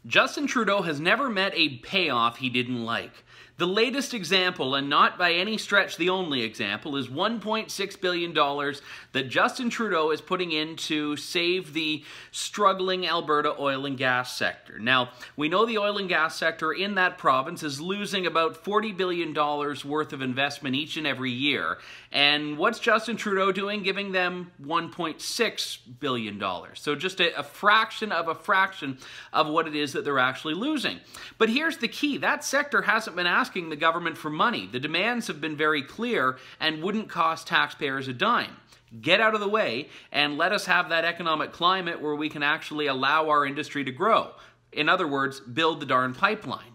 Justin Trudeau has never met a payoff he didn't like. The latest example, and not by any stretch the only example, is $1.6 billion that Justin Trudeau is putting in to save the struggling Alberta oil and gas sector. Now, we know the oil and gas sector in that province is losing about $40 billion worth of investment each and every year. And what's Justin Trudeau doing? Giving them $1.6 billion. So just a fraction of what it is that they're actually losing. But here's the key. That sector hasn't been asking the government for money. The demands have been very clear and wouldn't cost taxpayers a dime. Get out of the way and let us have that economic climate where we can actually allow our industry to grow. In other words, build the darn pipeline.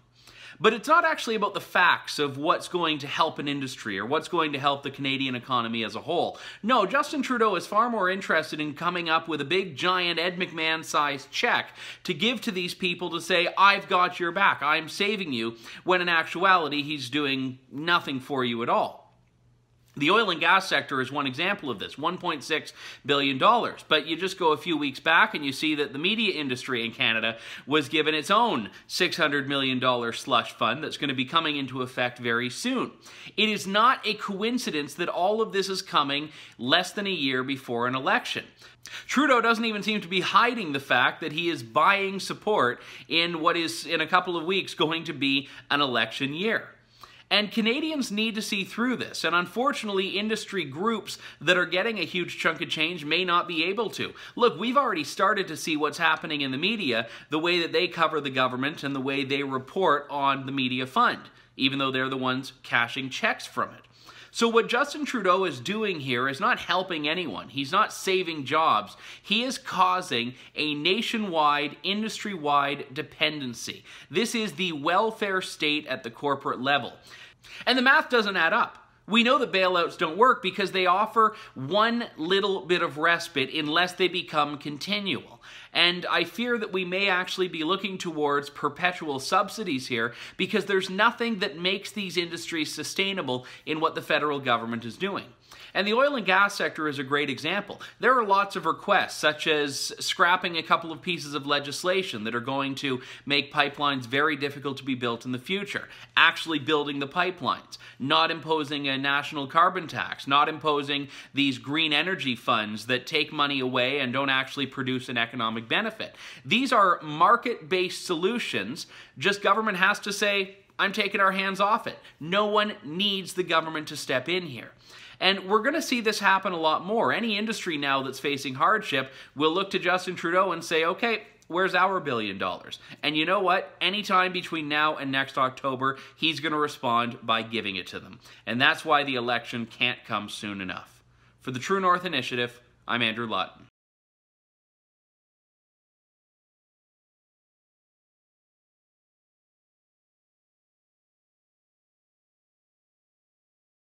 But it's not actually about the facts of what's going to help an industry or what's going to help the Canadian economy as a whole. No, Justin Trudeau is far more interested in coming up with a big, giant Ed McMahon-sized check to give to these people to say, I've got your back, I'm saving you, when in actuality he's doing nothing for you at all. The oil and gas sector is one example of this, $1.6 billion. But you just go a few weeks back and you see that the media industry in Canada was given its own $600 million slush fund that's going to be coming into effect very soon. It is not a coincidence that all of this is coming less than a year before an election. Trudeau doesn't even seem to be hiding the fact that he is buying support in what is, in a couple of weeks, going to be an election year. And Canadians need to see through this, and unfortunately industry groups that are getting a huge chunk of change may not be able to. Look, we've already started to see what's happening in the media, the way that they cover the government and the way they report on the media fund, even though they're the ones cashing checks from it. So what Justin Trudeau is doing here is not helping anyone. He's not saving jobs. He is causing a nationwide, industry-wide dependency. This is the welfare state at the corporate level. And the math doesn't add up. We know that bailouts don't work because they offer one little bit of respite unless they become continual. And I fear that we may actually be looking towards perpetual subsidies here because there's nothing that makes these industries sustainable in what the federal government is doing. And the oil and gas sector is a great example. There are lots of requests, such as scrapping a couple of pieces of legislation that are going to make pipelines very difficult to be built in the future, actually building the pipelines, not imposing a national carbon tax, not imposing these green energy funds that take money away and don't actually produce an economic benefit. These are market-based solutions, just government has to say, I'm taking our hands off it. No one needs the government to step in here. And we're going to see this happen a lot more. Any industry now that's facing hardship will look to Justin Trudeau and say, okay, where's our $1 billion? And you know what? Anytime between now and next October, he's going to respond by giving it to them. And that's why the election can't come soon enough. For the True North Initiative, I'm Andrew Lawton.